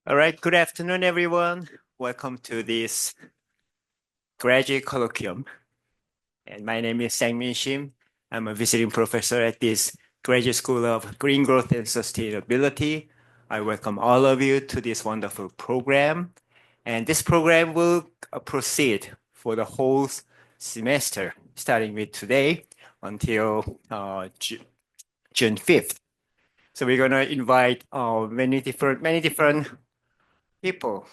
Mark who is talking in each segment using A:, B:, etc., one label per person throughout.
A: All right, good afternoon, everyone. Welcome to this graduate colloquium. And my name is Sang-Min Shim. I'm a visiting professor at this Graduate School of Green Growth and Sustainability. I welcome all of you to this wonderful program. And this program will proceed for the whole semester, starting with today until June 5th. So we're going to invite many different people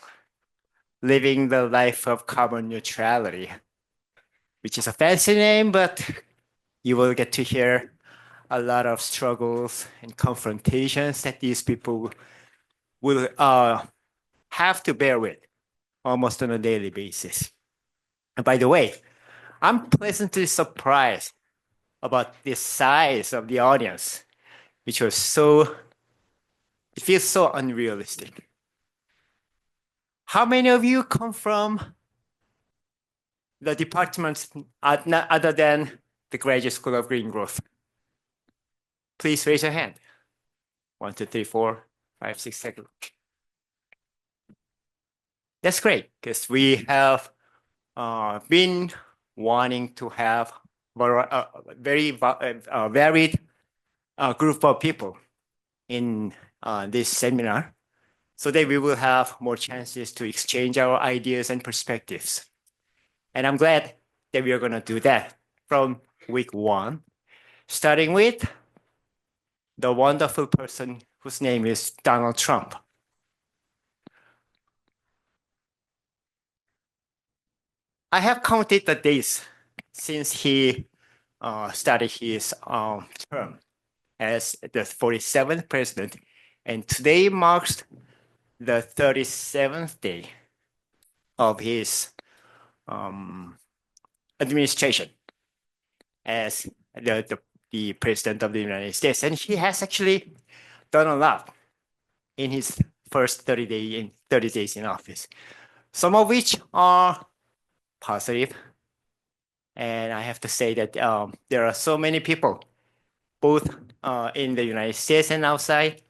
A: living the life of carbon neutrality, which is a fancy name, but you will get to hear a lot of struggles and confrontations that these people will have to bear with almost on a daily basis. And by the way, I'm pleasantly surprised about the size of the audience, which was it feels so unrealistic. How many of you come from the departments other than the Graduate School of Green Growth? Please raise your hand. 1, 2, 3, 4, 5, 6, 7. That's great, because we have been wanting to have a very varied group of people in this seminar, so that we will have more chances to exchange our ideas and perspectives. And I'm glad that we are going to do that from week 1, starting with the wonderful person whose name is Donald Trump. I have counted the days since he started his term as the 47th president, and today marks the 37th day of his administration as the president of the United States. And he has actually done a lot in his first 30 days in office, some of which are positive. And I have to say that there are so many people, both in the United States and outside,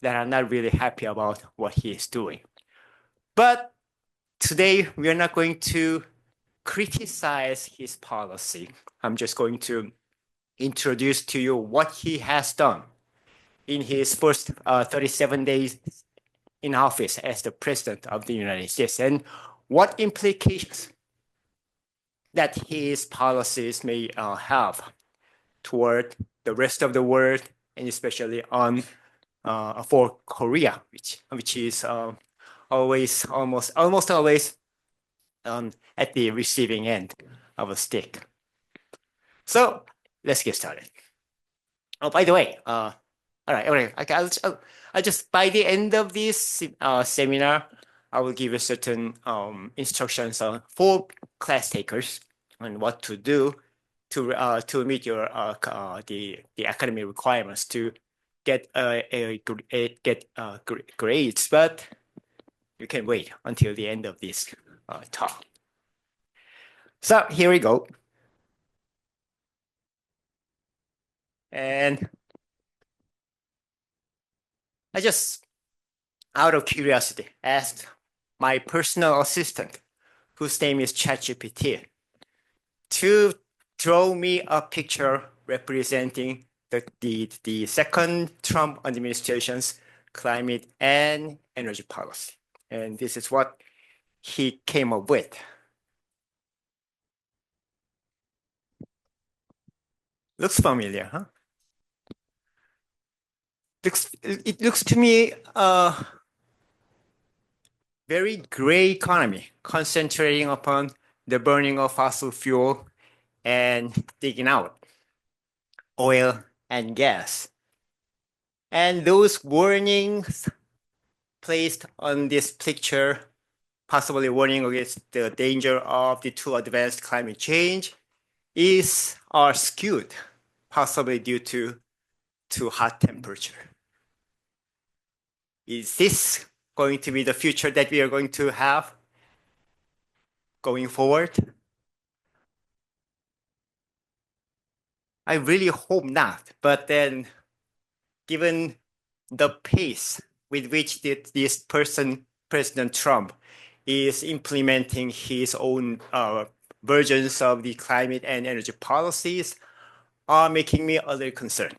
A: that are not really happy about what he is doing. But today, we are not going to criticize his policy. I'm just going to introduce to you what he has done in his first 37 days in office as the president of the United States, and what implications that his policies may have toward the rest of the world, and especially for Korea, which is almost always at the receiving end of a stick. So let's get started. Oh, by the way, all right. I'll just by the end of this seminar, I will give you certain instructions for class takers on what to do to meet your the academic requirements to get grades, but you can wait until the end of this talk. So here we go. And I just, out of curiosity, asked my personal assistant, whose name is ChatGPT, to draw me a picture representing the second Trump administration's climate and energy policy. And this is what he came up with. Looks familiar, huh? It looks to me a very gray economy, concentrating upon the burning of fossil fuel and digging out oil and gas. And those warnings placed on this picture, possibly warning against the danger of the too advanced climate change, are skewed, possibly due to hot temperature. Is this going to be the future that we are going to have going forward? I really hope not. But then, given the pace with which this person President Trump is implementing his own versions of the climate and energy policies are making me a little concerned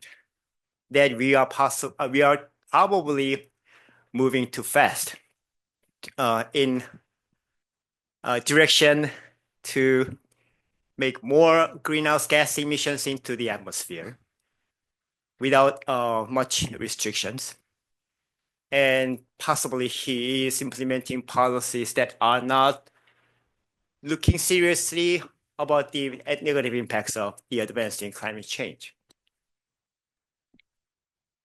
A: that we are probably moving too fast in direction to make more greenhouse gas emissions into the atmosphere without much restrictions. And possibly he is implementing policies that are not looking seriously about the negative impacts of the advancing climate change.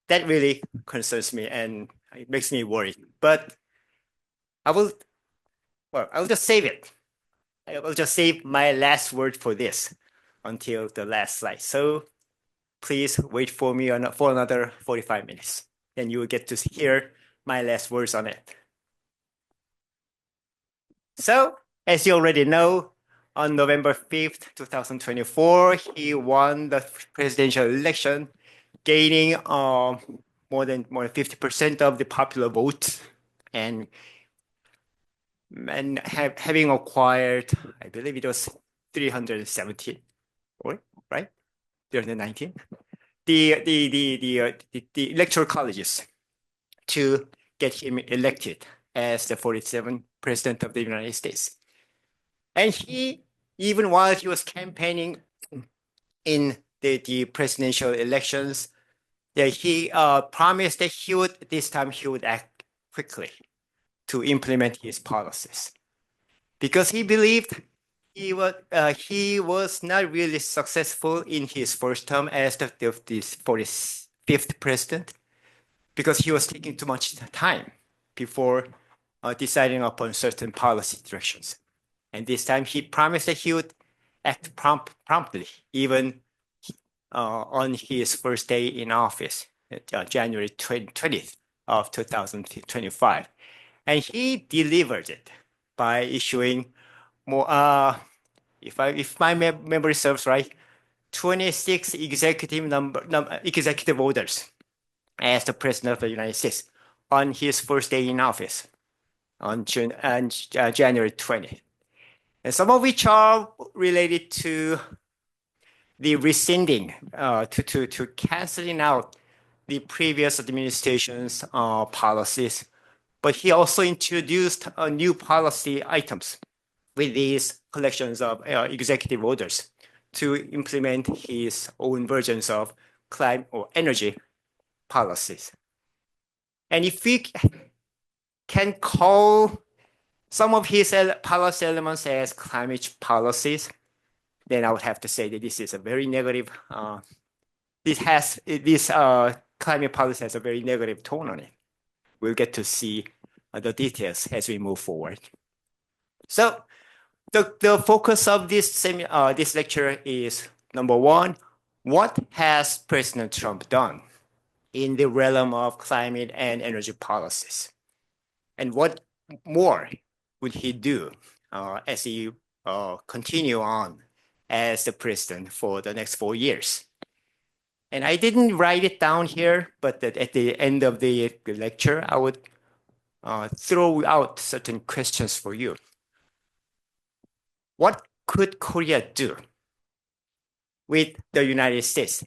A: That really concerns me and it makes me worried. But I'll just save it. I will just save my last word for this until the last slide. So please wait for me for another 45 minutes. Then you will get to hear my last words on it. So, as you already know, on November 5th, 2024, he won the presidential election, gaining more than 50% of the popular vote and having acquired, I believe it was 317, right? 319. The electoral colleges to get him elected as the 47th president of the United States. And he, even while he was campaigning in the presidential elections, he promised that this time he would act quickly to implement his policies, because he believed he was not really successful in his first term as the 45th president, because he was taking too much time before deciding upon certain policy directions. And this time he promised that he would act promptly, even on his first day in office, January 20th of 2025. And he delivered it by issuing more, if my memory serves right, 26 executive orders as the president of the United States on his first day in office on January 20th. And some of which are related to the rescinding, to canceling out the previous administration's policies. But he also introduced new policy items with these collections of executive orders to implement his own versions of climate or energy policies. And if we can call some of his policy elements as climate policies, then I would have to say that this is a very negative, this climate policy has a very negative tone on it. We'll get to see the details as we move forward. So the focus of this lecture is, number one, what has President Trump done in the realm of climate and energy policies? And what more would he do as he continue on as the president for the next 4 years? And I didn't write it down here, but at the end of the lecture, I would throw out certain questions for you. What could Korea do with the United States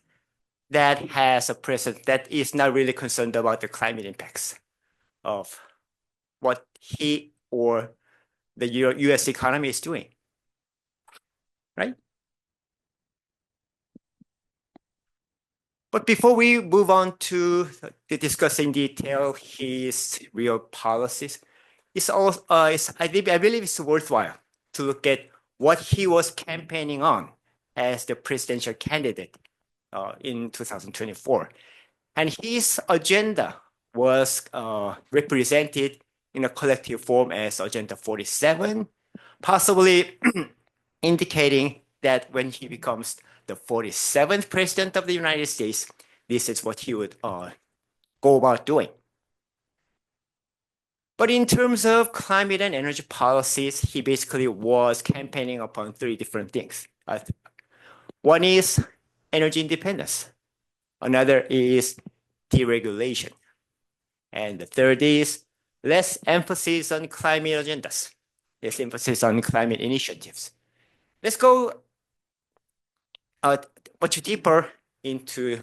A: that has a president that is not really concerned about the climate impacts of what he or the US economy is doing, right? But before we move on to discuss in detail his real policies, I believe it's worthwhile to look at what he was campaigning on as the presidential candidate in 2024. And his agenda was represented in a collective form as Agenda 47, possibly indicating that when he becomes the 47th president of the United States, this is what he would go about doing. But in terms of climate and energy policies, he basically was campaigning upon 3 different things. One is energy independence. Another is deregulation. And the third is less emphasis on climate agendas, less emphasis on climate initiatives. Let's go much deeper into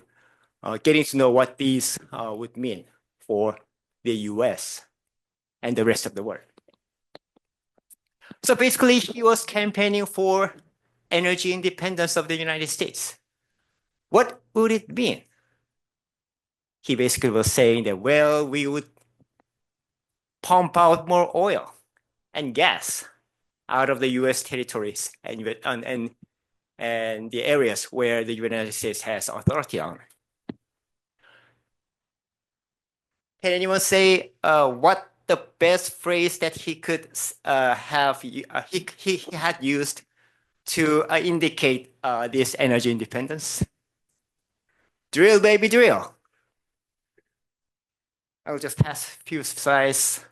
A: getting to know what these would mean for the US and the rest of the world. So basically, he was campaigning for energy independence of the United States. What would it mean? He basically was saying that, well, we would pump out more oil and gas out of the US territories and the areas where the United States has authority on. Can anyone say what the best phrase that he could have he had used to indicate this energy independence? Drill, baby, drill. I'll just pass a few slides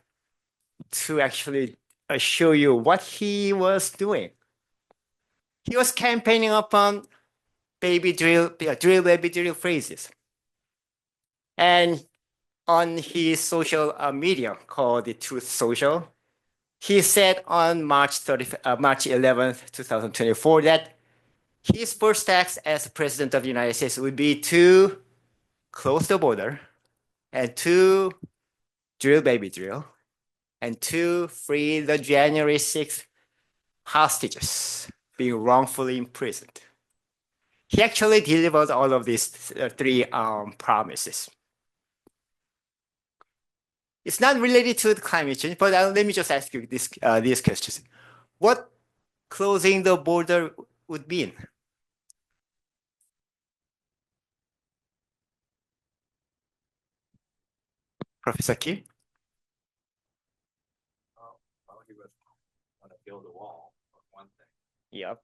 A: to actually show you what he was doing. He was campaigning upon baby drill, baby drill phrases. And on his social media called the Truth Social, he said on March 11th, 2024, that his first task as president of the United States would be to close the border and to drill, baby, drill, and to free the January 6th hostages being wrongfully imprisoned. He actually delivered all of these three promises. It's not related to the climate change, but let me just ask you these questions. What closing the border would mean? Professor Kim?
B: Well, he was want to build a wall, for one thing.
A: Yep.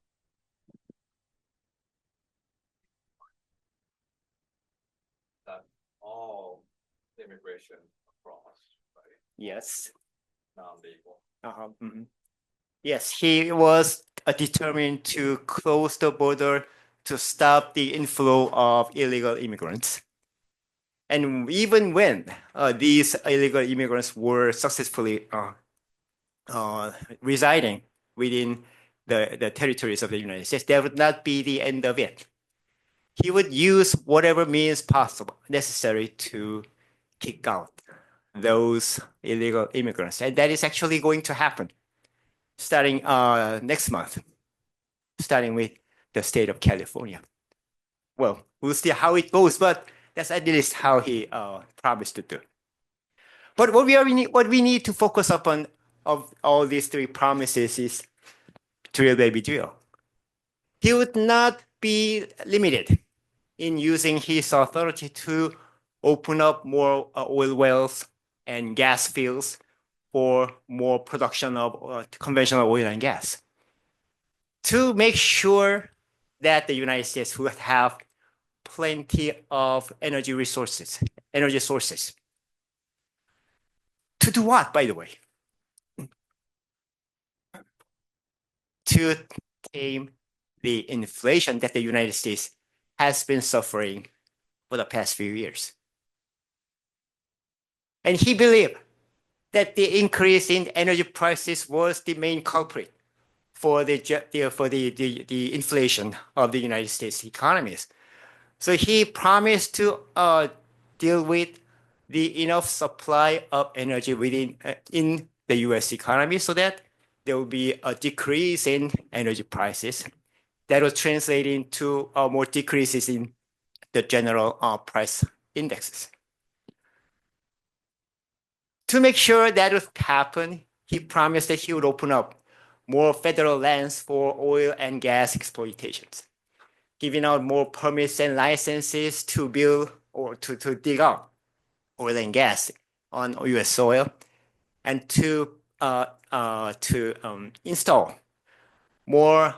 B: That all immigration across, right?
A: Yes.
B: Non-legal.
A: Yes, he was determined to close the border to stop the inflow of illegal immigrants. And even when these illegal immigrants were successfully residing within the territories of the United States, that would not be the end of it. He would use whatever means possible necessary to kick out those illegal immigrants. And that is actually going to happen starting next month, starting with the state of California. Well, we'll see how it goes, but that's at least how he promised to do. But what we need to focus upon of all these three promises is drill, baby, drill. He would not be limited in using his authority to open up more oil wells and gas fields for more production of conventional oil and gas, to make sure that the United States would have plenty of energy sources. To do what, by the way? To tame the inflation that the United States has been suffering for the past few years. And he believed that the increase in energy prices was the main culprit for the inflation of the United States economies. So he promised to deal with the enough supply of energy in the U.S. economy so that there will be a decrease in energy prices that will translate into more decreases in the general price indexes. To make sure that would happen, he promised that he would open up more federal lands for oil and gas exploitations, giving out more permits and licenses to build or to dig out oil and gas on U.S. soil, and to install more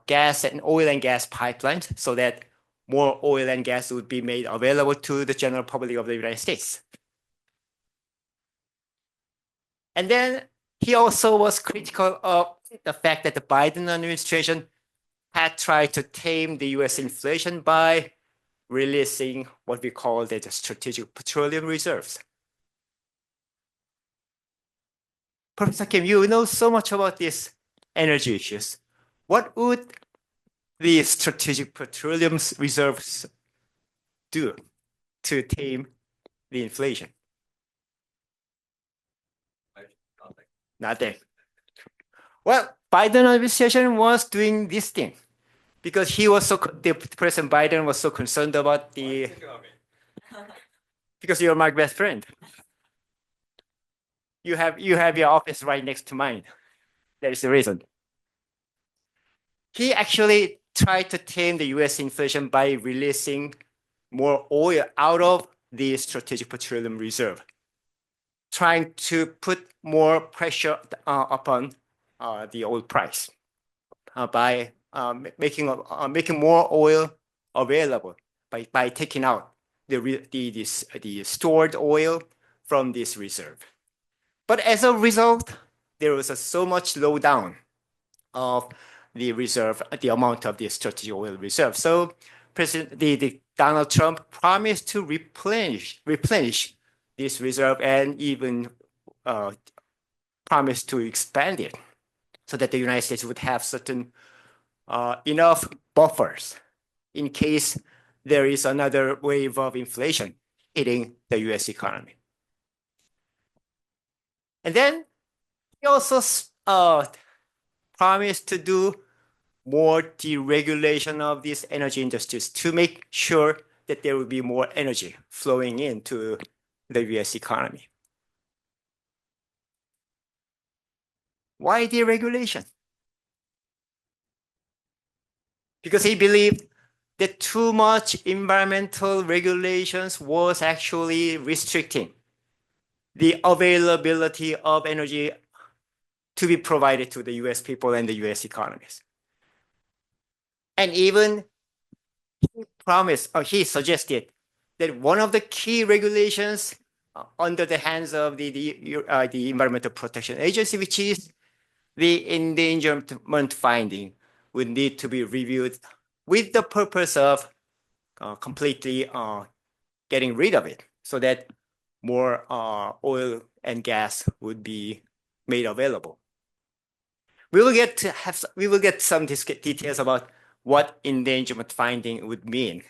A: gas and oil and gas pipelines so that more oil and gas would be made available to the general public of the United States. And then he also was critical of the fact that the Biden administration had tried to tame the US inflation by releasing what we call the strategic petroleum reserves. Professor Kim, you know so much about these energy issues. What would the strategic petroleum reserves do to tame the inflation?
B: Nothing.
A: Nothing. Well, Biden administration was doing this thing because the President Biden was so concerned about the, because you're my best friend. You have your office right next to mine. That is the reason. He actually tried to tame the US inflation by releasing more oil out of the strategic petroleum reserve, trying to put more pressure upon the oil price by making more oil available by taking out the stored oil from this reserve. But as a result, there was so much slowdown of the reserve, the amount of the strategic oil reserve. So President Donald Trump promised to replenish this reserve and even promised to expand it so that the United States would have certain enough buffers in case there is another wave of inflation hitting the US economy. And then he also promised to do more deregulation of these energy industries to make sure that there will be more energy flowing into the US economy. Why deregulation? Because he believed that too much environmental regulations was actually restricting the availability of energy to be provided to the US people and the US economies. And even he suggested that one of the key regulations under the hands of the Environmental Protection Agency, which is the endangerment finding, would need to be reviewed with the purpose of completely getting rid of it so that more oil and gas would be made available. We will get some details about what endangerment finding would mean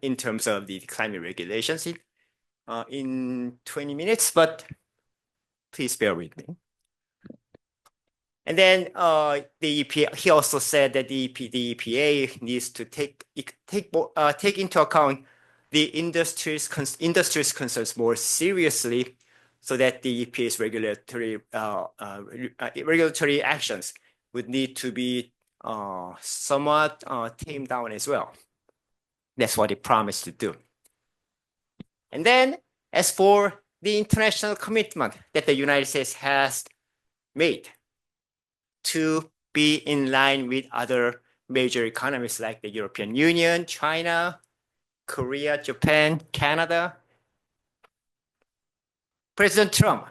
A: in terms of the climate regulations in 20 minutes, but please bear with me. And then the EPA, he also said that the EPA needs to take into account the industry's concerns more seriously, so that the EPA's regulatory actions would need to be somewhat tamed down as well. That's what he promised to do. And then, as for the international commitment that the United States has made to be in line with other major economies like the European Union, China, Korea, Japan, Canada, President Trump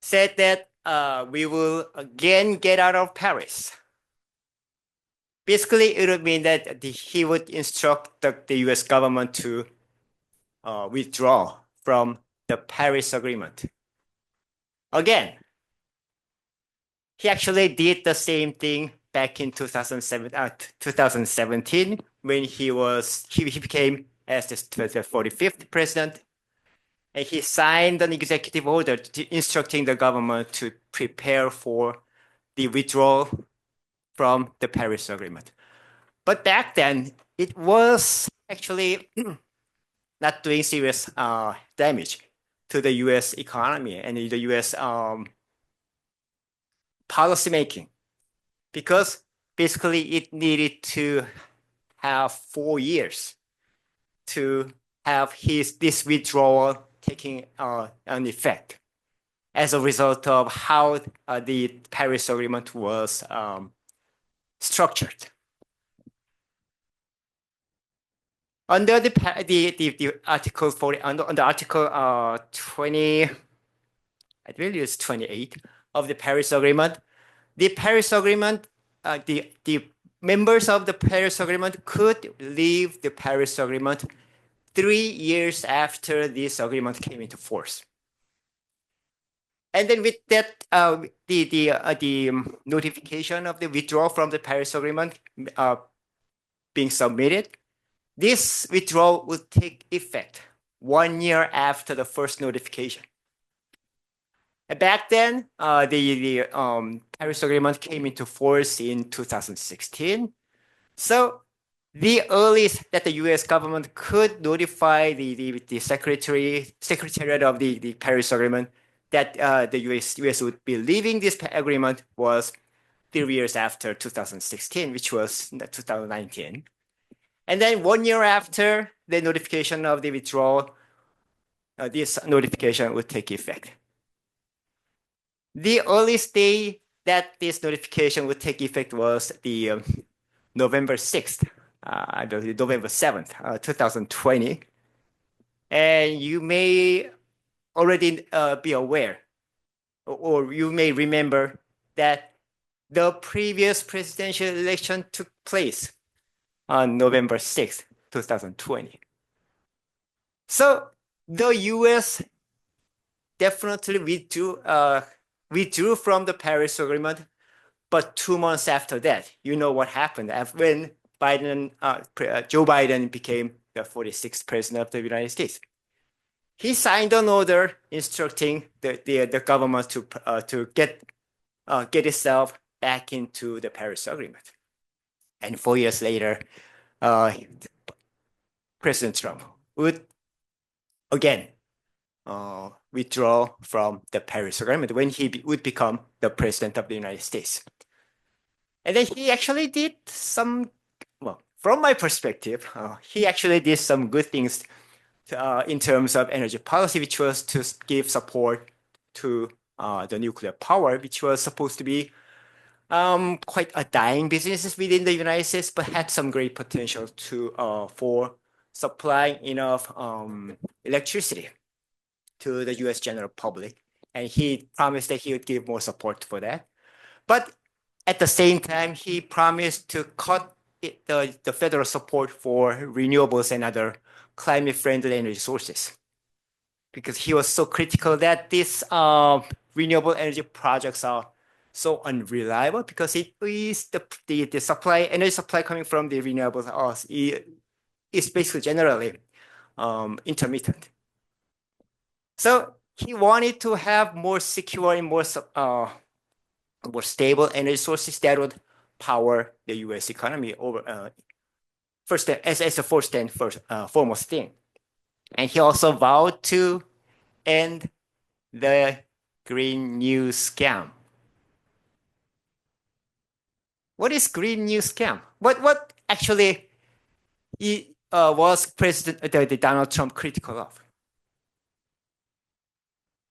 A: said that we will again get out of Paris. Basically, it would mean that he would instruct the US government to withdraw from the Paris Agreement. Again, he actually did the same thing back in 2017 when he became as the 45th president, and he signed an executive order instructing the government to prepare for the withdrawal from the Paris Agreement. But back then, it was actually not doing serious damage to the US economy and the US policymaking, because basically it needed to have 4 years to have this withdrawal taking an effect as a result of how the Paris Agreement was structured. Under the Article 40, under Article 20, I believe it's 28 of the Paris Agreement, the Paris Agreement, the members of the Paris Agreement could leave the Paris Agreement 3 years after this agreement came into force. And then with that, the notification of the withdrawal from the Paris Agreement being submitted, this withdrawal would take effect 1 year after the first notification. And back then, the Paris Agreement came into force in 2016. So the earliest that the U.S. government could notify the Secretariat of the Paris Agreement that the US would be leaving this agreement was 3 years after 2016, which was 2019. And then 1 year after the notification of the withdrawal, this notification would take effect. The earliest day that this notification would take effect was the November 6th, I believe November 7th, 2020. And you may already be aware, or you may remember that the previous presidential election took place on November 6th, 2020. So the US definitely withdrew from the Paris Agreement, but 2 months after that, you know what happened when Joe Biden became the 46th president of the United States. He signed an order instructing the government to get itself back into the Paris Agreement. And 4 years later, President Trump would again withdraw from the Paris Agreement when he would become the president of the United States. And then he actually did some, well, from my perspective, he actually did some good things in terms of energy policy, which was to give support to the nuclear power, which was supposed to be quite a dying business within the United States, but had some great potential for supplying enough electricity to the U.S. general public. And he promised that he would give more support for that. But at the same time, he promised to cut the federal support for renewables and other climate-friendly energy sources, because he was so critical that these renewable energy projects are so unreliable, because it is the supply, energy supply coming from the renewables is basically generally intermittent. So he wanted to have more secure and more stable energy sources that would power the U.S. economy over first as a first and foremost thing. And he also vowed to end the Green New Scam. What is Green New Scam? What actually was President Donald Trump critical of?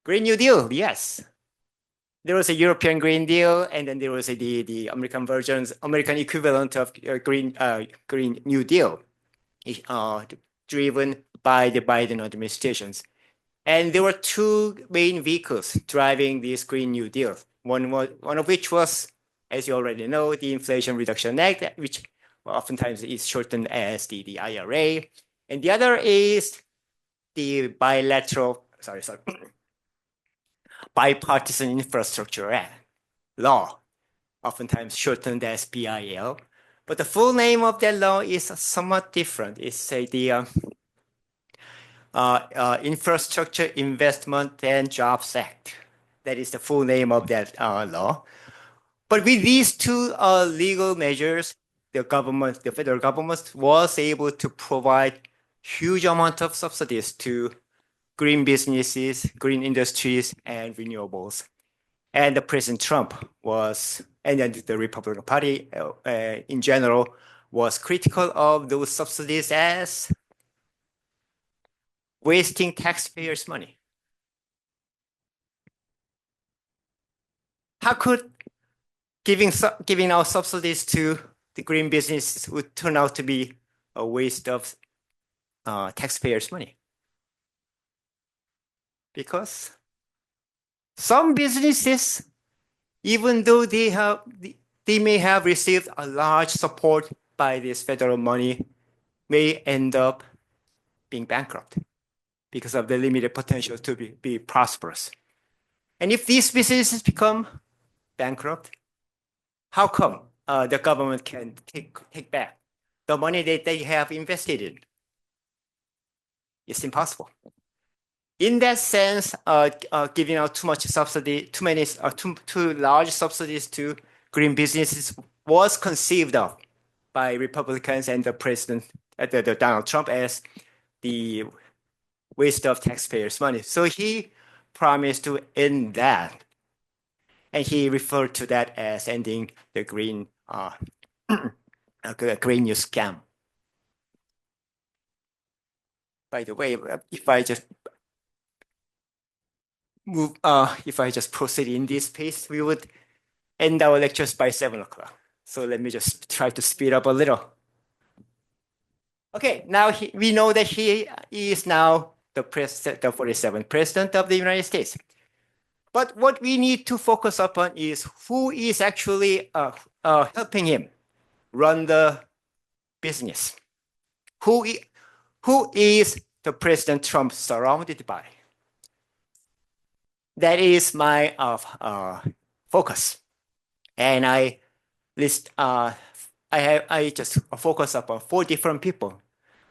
A: Green New Deal, yes. There was a European Green Deal, and then there was the American American equivalent of Green New Deal, driven by the Biden administrations. And there were two main vehicles driving this Green New Deal. One of which was, as you already know, the Inflation Reduction Act, which oftentimes is shortened as the IRA. And the other is the Bipartisan Infrastructure Law, oftentimes shortened as BIL. But the full name of that law is somewhat different. It's the Infrastructure Investment and Jobs Act. That is the full name of that law. But with these two legal measures, the federal government was able to provide huge amount of subsidies to green businesses, green industries, and renewables. And the President Trump and then the Republican Party in general was critical of those subsidies as wasting taxpayers' money. How could giving out subsidies to the green business would turn out to be a waste of taxpayers' money? Because some businesses, even though they may have received a large support by this federal money, may end up being bankrupt because of the limited potential to be prosperous. And if these businesses become bankrupt, how come the government can take back the money that they have invested in? It's impossible. In that sense, giving out too much subsidy, too large subsidies to green businesses was conceived of by Republicans and the president, the Donald Trump, as the waste of taxpayers' money. So he promised to end that, and he referred to that as ending the green green new scam. By the way, if I just proceed in this pace, we would end our lectures by 7 o'clock. So let me just try to speed up a little. Okay, now we know that he is now the 47th president of the United States. But what we need to focus upon is who is actually helping him run the business. Who is the President Trump surrounded by? That is my focus, and I just focus upon 4 different people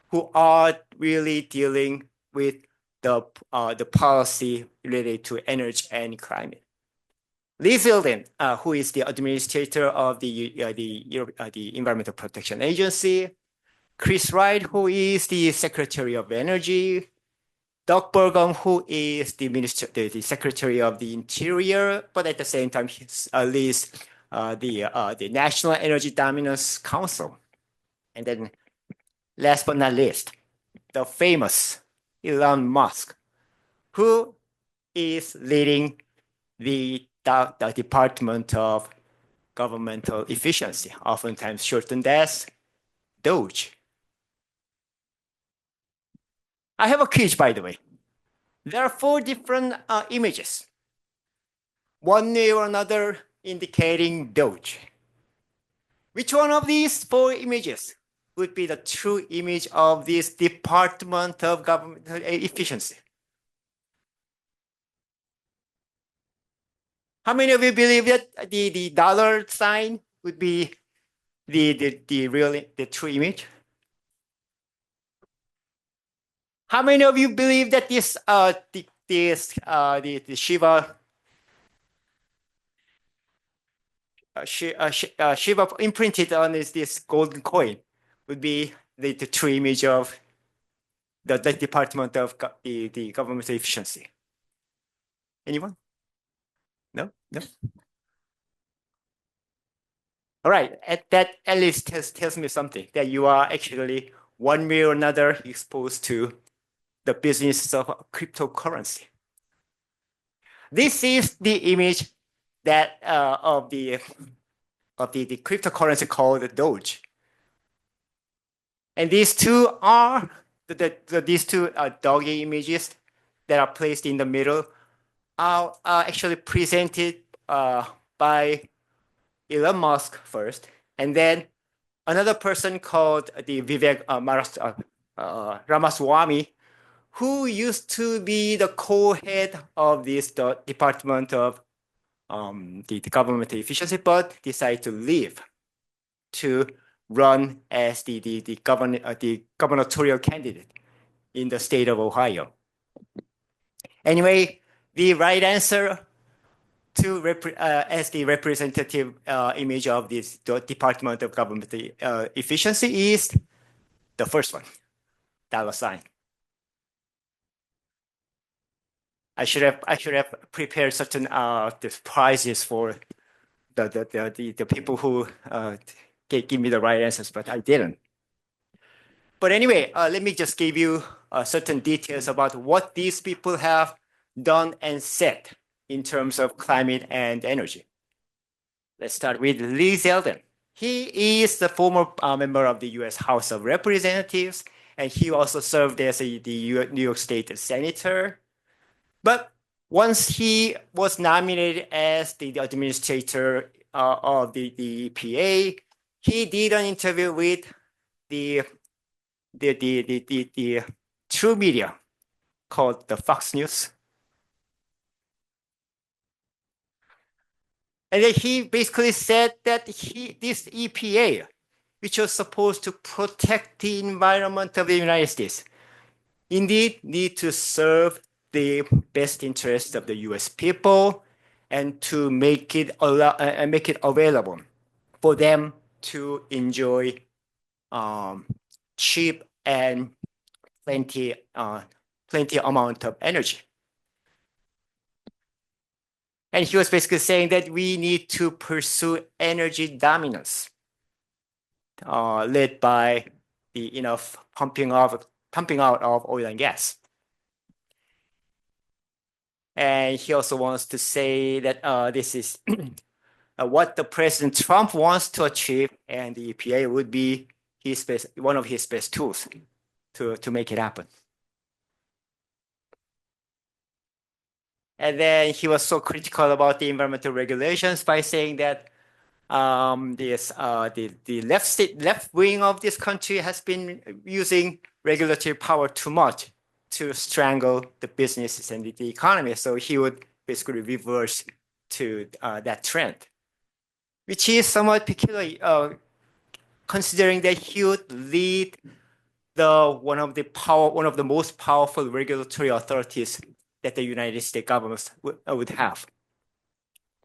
A: who are really dealing with the policy related to energy and climate. Lee Zeldin, who is the administrator of the Environmental Protection Agency. Chris Wright, who is the Secretary of Energy. Doug Burgum, who is the Secretary of the Interior, but at the same time, he leads the National Energy Dominance Council. And then, last but not least, the famous Elon Musk, who is leading the Department of Governmental Efficiency, oftentimes shortened as DOGE. I have a quiz, by the way. There are 4 different images, one way or another indicating DOGE. Which one of these 4 images would be the true image of this Department of Governmental Efficiency? How many of you believe that the dollar sign would be the true image? How many of you believe that the Shiva imprinted on this golden coin would be the true image of the Department of the Governmental Efficiency? Anyone? No? All right, that at least tells me something, that you are actually one way or another exposed to the business of cryptocurrency. This is the image that of the cryptocurrency called Doge. And these two are these two doggy images that are placed in the middle are actually presented by Elon Musk first, and then another person called the Vivek Ramaswamy, who used to be the co-head of this Department of the Governmental Efficiency, but decided to leave to run as the gubernatorial candidate in the state of Ohio. Anyway, the right answer as the representative image of this Department of Governmental Efficiency is the first one, dollar sign. I should have prepared certain prizes for the people who give me the right answers, but I didn't. But anyway, let me just give you certain details about what these people have done and said in terms of climate and energy. Let's start with Lee Zeldin. He is the former member of the U.S. House of Representatives, and he also served as the New York State Senator. But once he was nominated as the administrator of the EPA, he did an interview with the true media called the Fox News. And then he basically said that this EPA, which was supposed to protect the environment of the United States, indeed need to serve the best interest of the US people and to make it available for them to enjoy cheap and plenty amount of energy. And he was basically saying that we need to pursue energy dominance, led by the enough pumping out of oil and gas. And he also wants to say that this is what the President Trump wants to achieve, and the EPA would be one of his best tools to make it happen. And then he was so critical about the environmental regulations by saying that the left wing of this country has been using regulatory power too much to strangle the businesses and the economy. So he would basically reverse to that trend, which is somewhat peculiar, considering that he would lead one of the most powerful regulatory authorities that the United States government would have.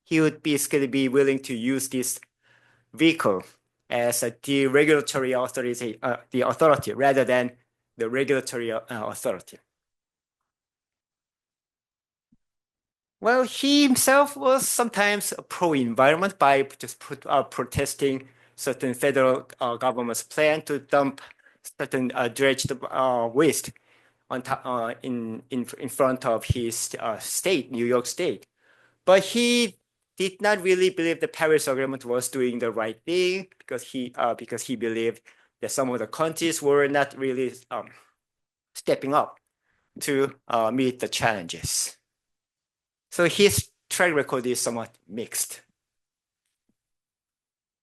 A: He would basically be willing to use this vehicle as the regulatory authority, rather than the regulatory authority. Well, he himself was sometimes pro-environment by just protesting certain federal government's plan to dump certain dredged waste on top, in front of his state, New York State. But he did not really believe the Paris Agreement was doing the right thing, because he believed that some of the countries were not really stepping up to meet the challenges. So his track record is somewhat mixed.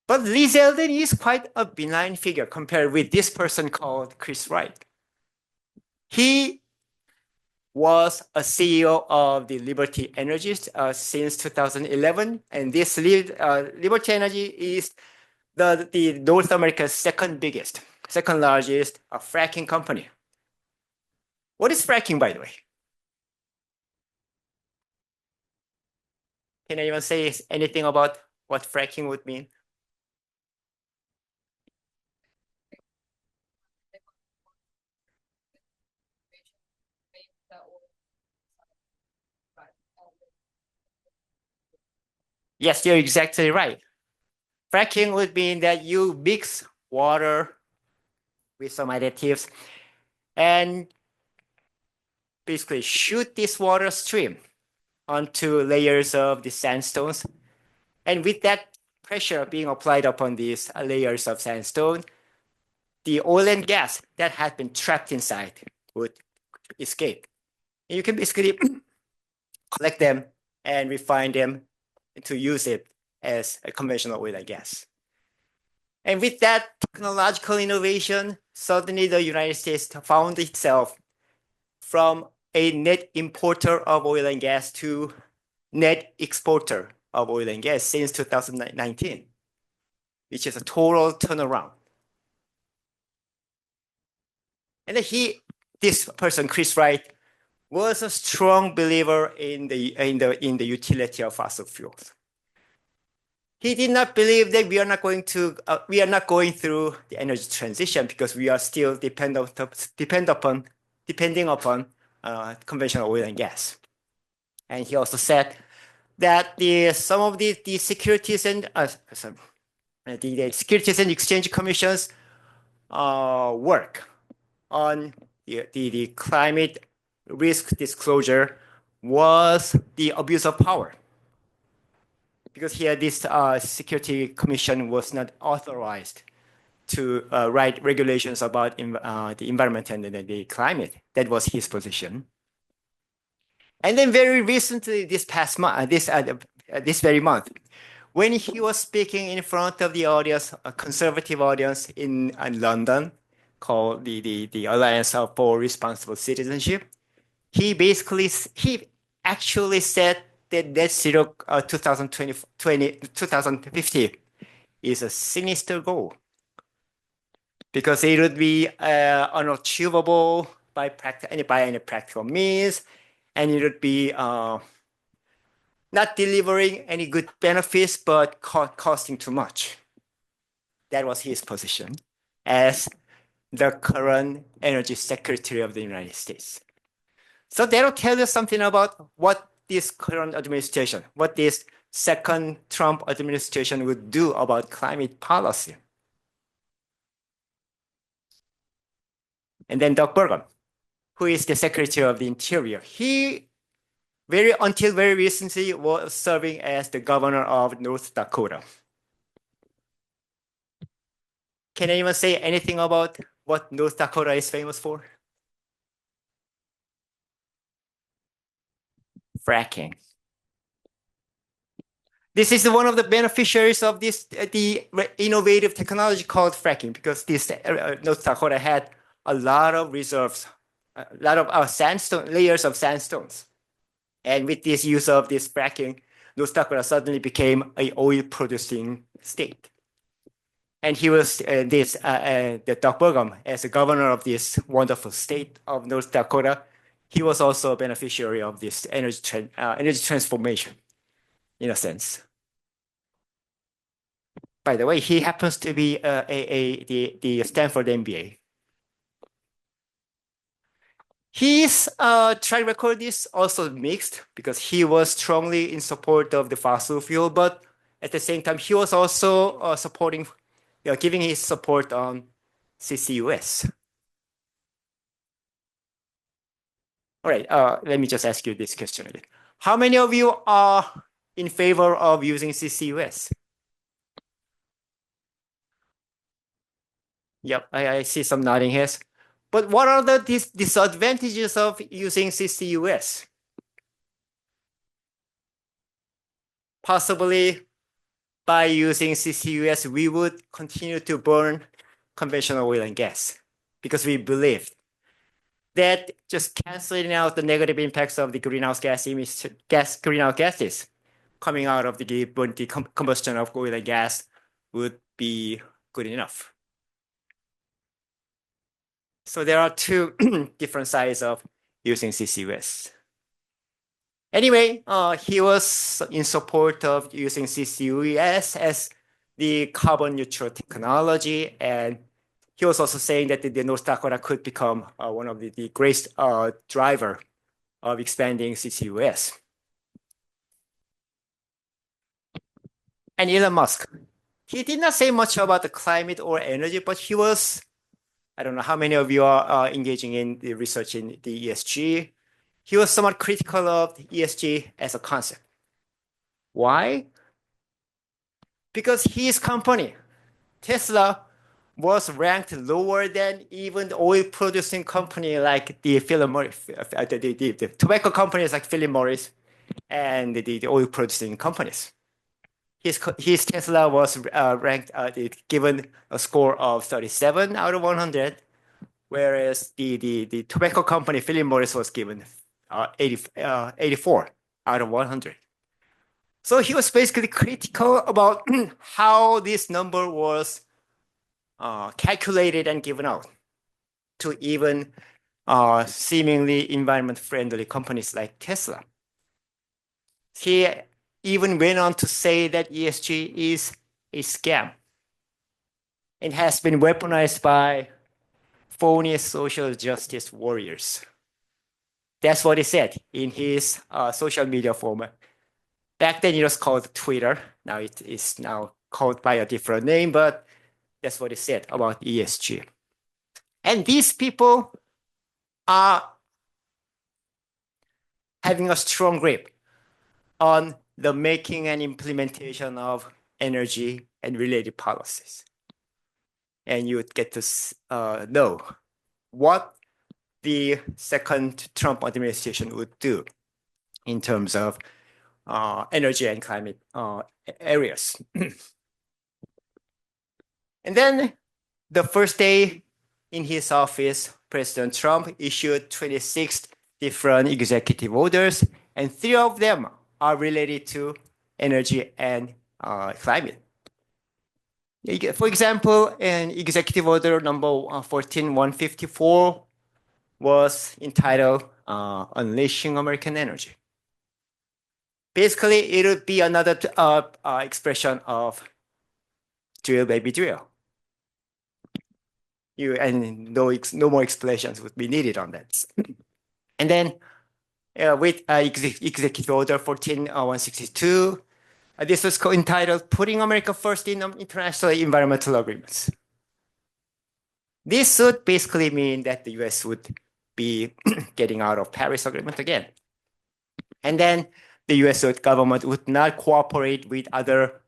A: But Lee Zeldin is quite a benign figure compared with this person called Chris Wright. He was a CEO of the Liberty Energy since 2011, and this Liberty Energy is the North America's second largest fracking company. What is fracking, by the way? Can anyone say anything about what fracking would mean? Yes, you're exactly right. Fracking would mean that you mix water with some additives and basically shoot this water stream onto layers of the sandstones. And with that pressure being applied upon these layers of sandstone, the oil and gas that had been trapped inside would escape. And you can basically collect them and refine them to use it as a conventional oil and gas. And with that technological innovation, suddenly the United States found itself from a net importer of oil and gas to net exporter of oil and gas since 2019, which is a total turnaround. And this person, Chris Wright, was a strong believer in the utility of fossil fuels. He did not believe that we are not going through the energy transition because we are still depending upon conventional oil and gas. And he also said that some of the Securities and the Securities and Exchange Commission's work on the climate risk disclosure was the abuse of power, because here this Security Commission was not authorized to write regulations about the environment and the climate. That was his position. And then very recently, this very month, when he was speaking in front of the audience, a conservative audience in London, called the Alliance for Responsible Citizenship, he actually said that net zero 2050 is a sinister goal because it would be unachievable by any practical means, and it would be not delivering any good benefits, but costing too much. That was his position as the current energy secretary of the United States. So that'll tell you something about what this current administration, what this second Trump administration would do about climate policy. And then Doug Burgum, who is the Secretary of the Interior. He until very recently was serving as the governor of North Dakota. Can anyone say anything about what North Dakota is famous for? Fracking. This is one of the beneficiaries of this the innovative technology called fracking, because this North Dakota had a lot of reserves, a lot of sandstone, layers of sandstones. And with this use of this fracking, North Dakota suddenly became an oil-producing state. And he was the Doug Burgum, as the governor of this wonderful state of North Dakota. He was also a beneficiary of this energy transformation, in a sense. By the way, he happens to be the Stanford MBA. His track record is also mixed because he was strongly in support of the fossil fuel, but at the same time, he was also giving his support on CCUS. All right, let me just ask you this question again. How many of you are in favor of using CCUS? Yep, I see some nodding heads. But what are the disadvantages of using CCUS? Possibly by using CCUS, we would continue to burn conventional oil and gas because we believed that just canceling out the negative impacts of the greenhouse gases coming out of the combustion of oil and gas would be good enough. So there are two different sides of using CCUS. Anyway, he was in support of using CCUS as the carbon neutral technology, and he was also saying that the North Dakota could become one of the great driver of expanding CCUS. And Elon Musk, he did not say much about the climate or energy, but he was, I don't know how many of you are engaging in the research in the ESG. He was somewhat critical of ESG as a concept. Why? Because his company, Tesla, was ranked lower than even the oil-producing company like the Philip Morris, the tobacco companies like Philip Morris, and the oil-producing companies. His Tesla was ranked, given a score of 37 out of 100, whereas the tobacco company Philip Morris was given 84 out of 100. So he was basically critical about how this number was calculated and given out to even seemingly environment-friendly companies like Tesla. He even went on to say that ESG is a scam and has been weaponized by phony social justice warriors. That's what he said in his social media format. Back then it was called Twitter. Now it is now called by a different name, but that's what he said about ESG. And these people are having a strong grip on the making and implementation of energy and related policies. And you would get to know what the second Trump administration would do in terms of energy and climate areas. And then the first day in his office, President Trump issued 26 different executive orders, and 3 of them are related to energy and climate. For example, in Executive Order number 14154 was entitled Unleashing American Energy. Basically, it would be another expression of drill, baby, drill. And no more explanations would be needed on that. And then with Executive Order 14162, this was entitled Putting America First in International Environmental Agreements. This would basically mean that the US would be getting out of Paris Agreement again. And then the US government would not cooperate with other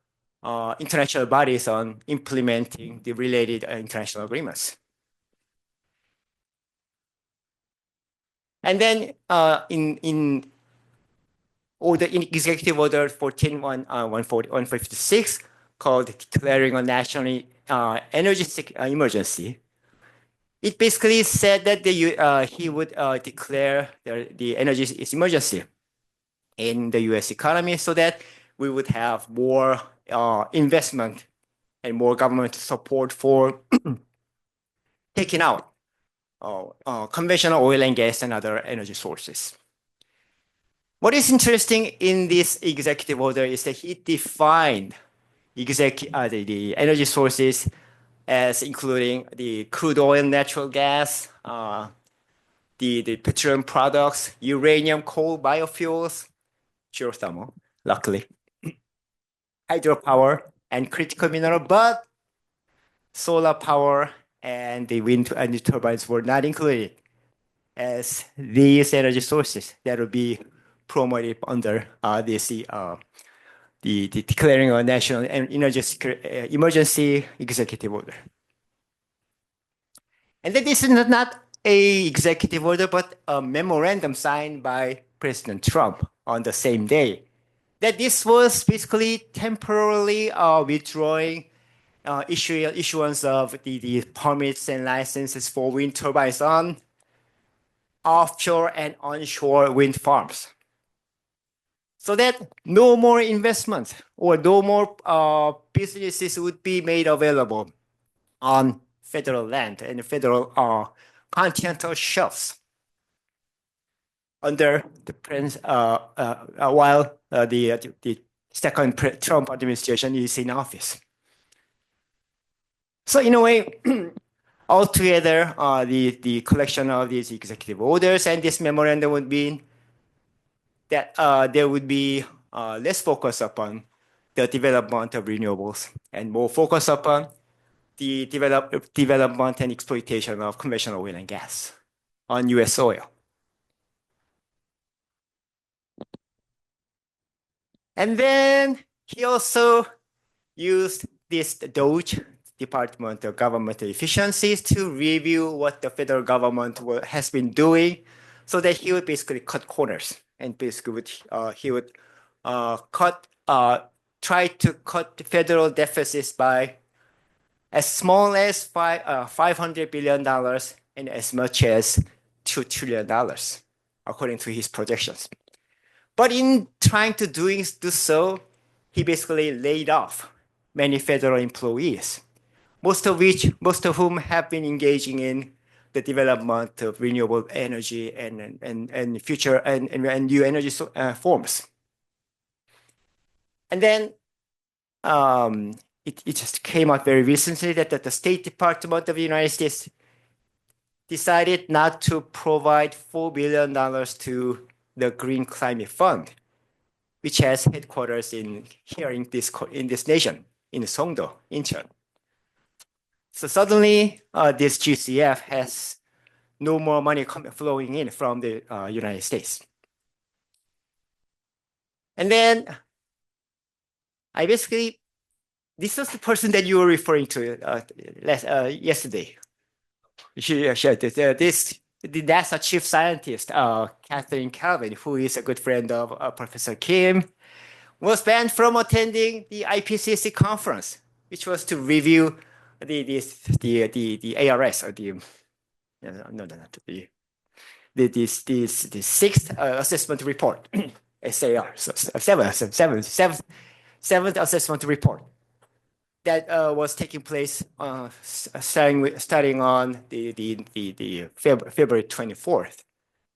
A: international bodies on implementing the related international agreements. And then in Executive Order 14156, called Declaring a National Energy Emergency, it basically said that he would declare the energy emergency in the US economy so that we would have more investment and more government support for taking out conventional oil and gas and other energy sources. What is interesting in this executive order is that he defined the energy sources as including the crude oil, natural gas, the petroleum products, uranium, coal, biofuels, geothermal, luckily, hydropower, and critical mineral, but solar power and the wind and the turbines were not included as these energy sources that would be promoted under the declaring a national energy emergency executive order. And then this is not a executive order, but a memorandum signed by President Trump on the same day. That this was basically temporarily withdrawing issuance of the permits and licenses for wind turbines on offshore and onshore wind farms. So that no more investments or no more businesses would be made available on federal land and federal continental shelves under the while the second Trump administration is in office. So in a way, altogether, the collection of these executive orders and this memorandum would mean that there would be less focus upon the development of renewables and more focus upon the development and exploitation of conventional oil and gas on US soil. And then he also used this DOGE, Department of Government Efficiencies, to review what the federal government has been doing so that he would basically cut corners and basically he would try to cut the federal deficits by as small as $500 billion and as much as $2 trillion, according to his projections. But in trying to do so, he basically laid off many federal employees, most of whom have been engaging in the development of renewable energy and future and new energy forms. And then it just came out very recently that the State Department of the United States decided not to provide $4 billion to the Green Climate Fund, which has headquarters in this nation, in Songdo, Incheon. So suddenly, this GCF has no more money flowing in from the United States. And then this was the person that you were referring to yesterday. The NASA chief scientist, Kathleen Calvin, who is a good friend of Professor Kim, was banned from attending the IPCC conference, which was to review the ARS or the sixth assessment report SAR, so seventh assessment report that was taking place starting on the February 24th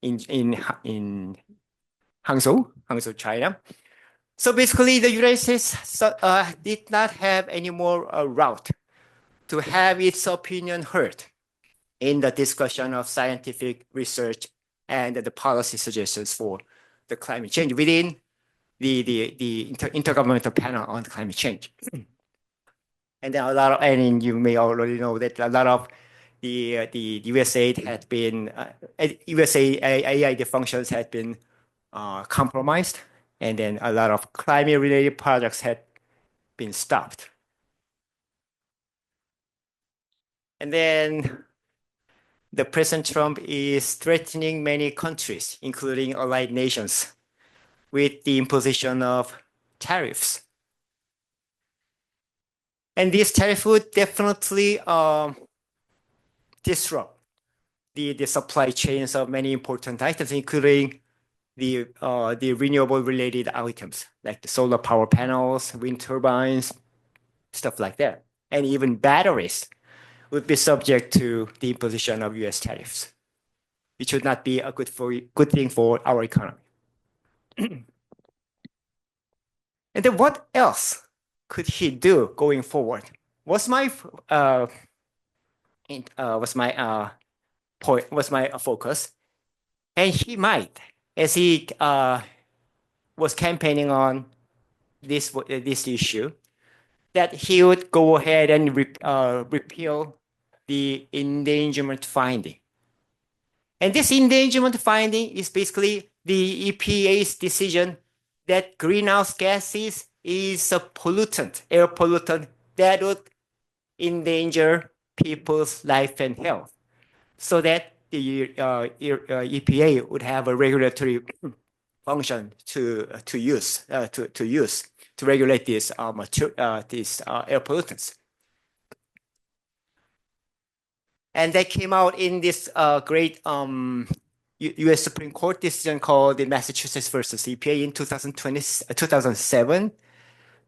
A: in Hangzhou, China. So basically, the United States did not have any more route to have its opinion heard in the discussion of scientific research and the policy suggestions for the climate change within the intergovernmental panel on climate change. And then and you may already know that a lot of the USAID had been USAID functions had been compromised, and then a lot of climate-related projects had been stopped. And then the President Trump is threatening many countries, including allied nations, with the imposition of tariffs. And this tariff would definitely disrupt the supply chains of many important items, including the renewable related items like the solar power panels, wind turbines, stuff like that. And even batteries would be subject to the imposition of US tariffs, which would not be a good thing for our economy. And then what else could he do going forward? Was my focus, and he might, as he was campaigning on this issue, that he would go ahead and repeal the endangerment finding. And this endangerment finding is basically the EPA's decision that greenhouse gases is a pollutant, air pollutant, that would endanger people's life and health, so that the EPA would have a regulatory function to regulate these air pollutants. And that came out in this great U.S. Supreme Court decision called the Massachusetts versus EPA in 2007.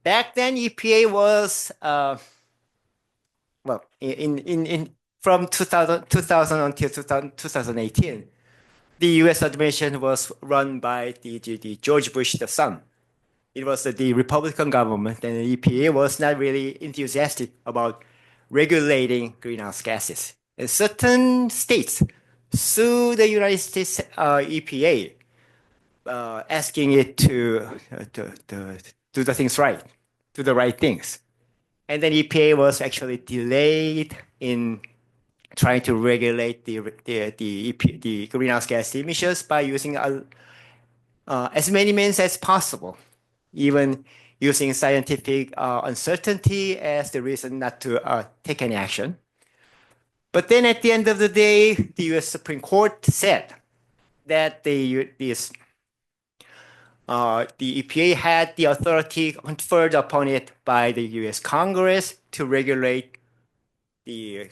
A: Back then, EPA was from 2000 until 2018. The U.S. administration was run by the George Bush the son. It was the Republican government, and the EPA was not really enthusiastic about regulating greenhouse gases. And certain states sued the United States EPA, asking it to do the things right, do the right things. And then EPA was actually delayed in trying to regulate the greenhouse gas emissions by using as many means as possible, even using scientific uncertainty as the reason not to take any action. But then at the end of the day, the U.S. Supreme Court said that the EPA had the authority conferred upon it by the U.S. Congress to regulate the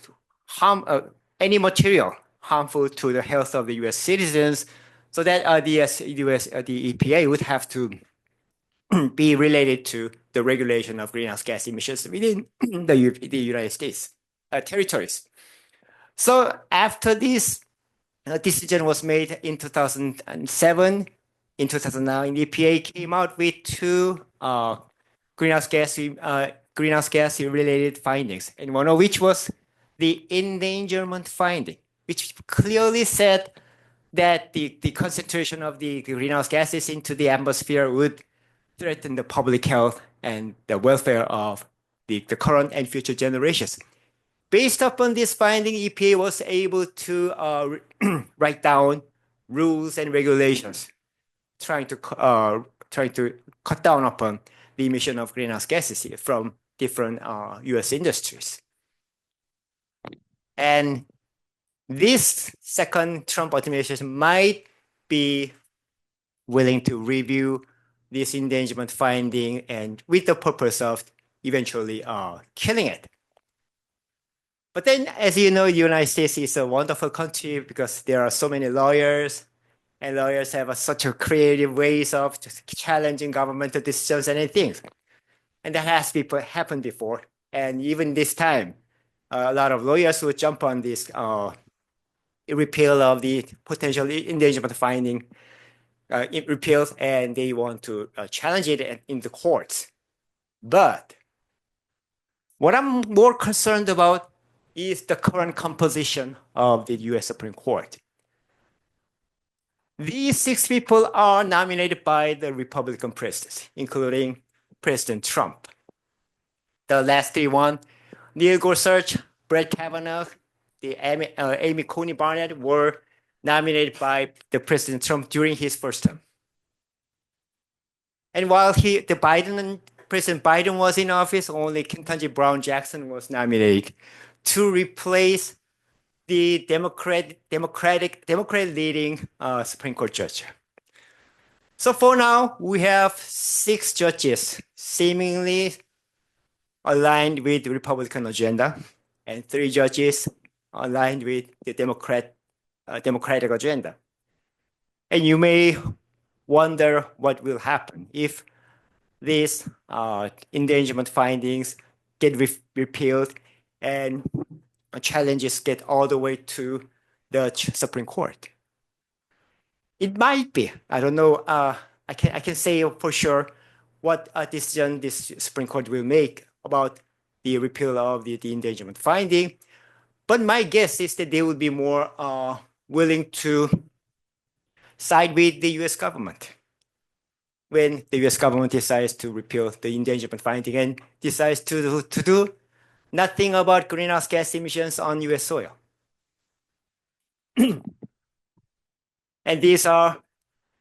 A: any material harmful to the health of the U.S. citizens, so that the EPA would have to be related to the regulation of greenhouse gas emissions within the United States territories. So after this decision was made in 2007, in 2009, the EPA came out with two greenhouse gas related findings, and one of which was the endangerment finding, which clearly said that the concentration of the greenhouse gases into the atmosphere would threaten the public health and the welfare of the current and future generations. Based upon this finding, EPA was able to write down rules and regulations trying to cut down upon the emission of greenhouse gases from different U.S. industries. And this second Trump administration might be willing to review this endangerment finding, and with the purpose of eventually killing it. But then, as you know, the United States is a wonderful country because there are so many lawyers and lawyers have such a creative ways of just challenging governmental decisions and things. And that has happened before. And even this time, a lot of lawyers would jump on this repeal of the potential endangerment finding repeals, and they want to challenge it in the courts. But what I'm more concerned about is the current composition of the US Supreme Court. These 6 people are nominated by the Republican presidents, including President Trump. The last 3 Neil Gorsuch, Brett Kavanaugh, Amy Coney Barrett were nominated by the President Trump during his first term. And while President Biden was in office, only Ketanji Brown Jackson was nominated to replace the Democrat leading Supreme Court judge. So for now, we have 6 judges seemingly aligned with the Republican agenda, and 3 judges aligned with the Democratic agenda. And you may wonder what will happen if these endangerment findings get repealed and challenges get all the way to the Supreme Court. It might be. I don't know. I can say for sure what decision this Supreme Court will make about the repeal of the endangerment finding. But my guess is that they will be more willing to side with the US government when the US government decides to repeal the endangerment finding and decides to do nothing about greenhouse gas emissions on US soil. And these are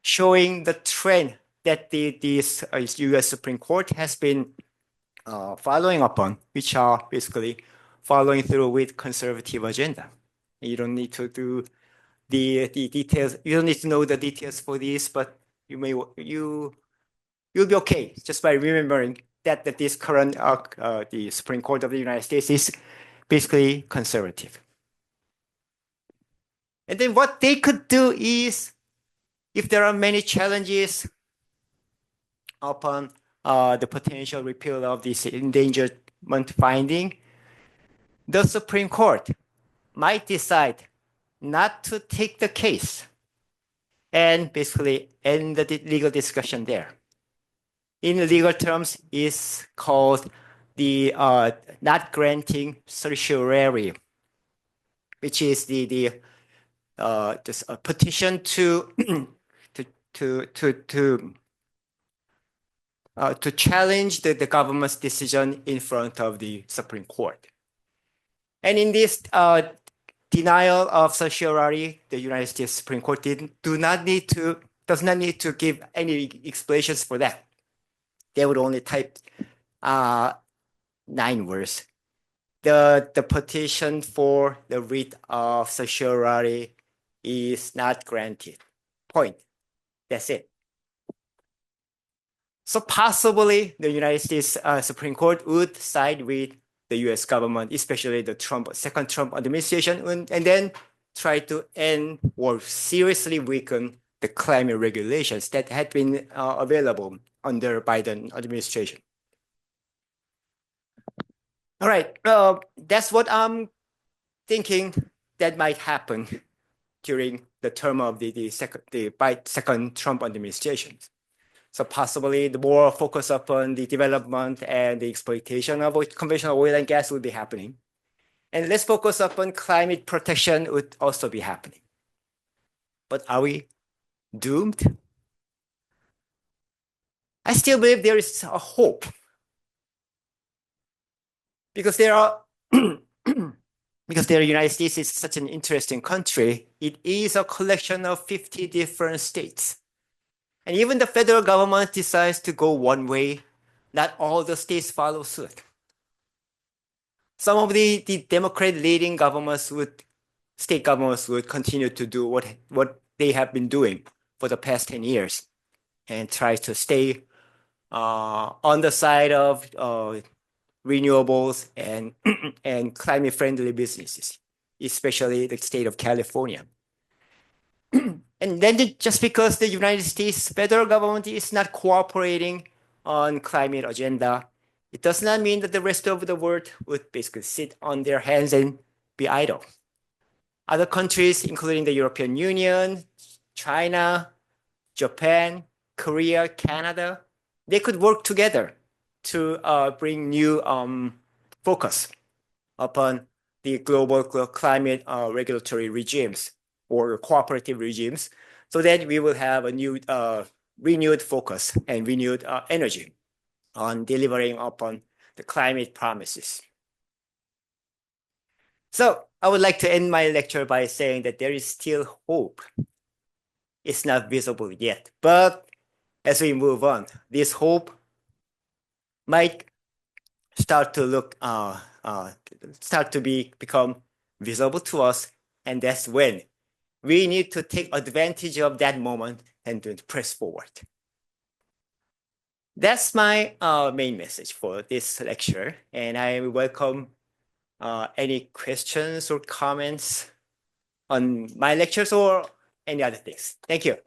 A: showing the trend that this US Supreme Court has been following upon, which are basically following through with conservative agenda. You don't need to do the details. You don't need to know the details for this, but you'll be okay just by remembering that this current the Supreme Court of the United States is basically conservative. And then what they could do is, if there are many challenges upon the potential repeal of this endangerment finding, the Supreme Court might decide not to take the case and basically end the legal discussion there. In legal terms, is called the not granting certiorari, which is just a petition to challenge the government's decision in front of the Supreme Court. And in this denial of certiorari, the United States Supreme Court does not need to give any explanations for that. They would only type 9 words. The petition for the writ of certiorari is not granted. Point. That's it. So possibly the United States Supreme Court would side with the US government, especially the second Trump administration, and then try to end or seriously weaken the climate regulations that had been available under Biden administration. All right, that's what I'm thinking that might happen during the term of the second Trump administration. So possibly the more focus upon the development and the exploitation of conventional oil and gas would be happening. And less focus upon climate protection would also be happening. But are we doomed? I still believe there is a hope. Because the United States is such an interesting country. It is a collection of 50 different states. And even the federal government decides to go one way, not all the states follow suit. Some of the Democrat leading state governments would continue to do what they have been doing for the past 10 years and try to stay on the side of renewables and climate-friendly businesses, especially the state of California. And And then just because the United States federal government is not cooperating on climate agenda, it does not mean that the rest of the world would basically sit on their hands and be idle. Other countries, including the European Union, China, Japan, Korea, Canada, they could work together to bring new focus upon the global climate regulatory regimes or cooperative regimes, so that we will have a new renewed focus and renewed energy on delivering upon the climate promises. So I would like to end my lecture by saying that there is still hope. It's not visible yet, but as we move on, this hope might start to look, become visible to us, and that's when we need to take advantage of that moment and to press forward. That's my main message for this lecture, and I welcome any questions or comments on my lectures or any other things. Thank you.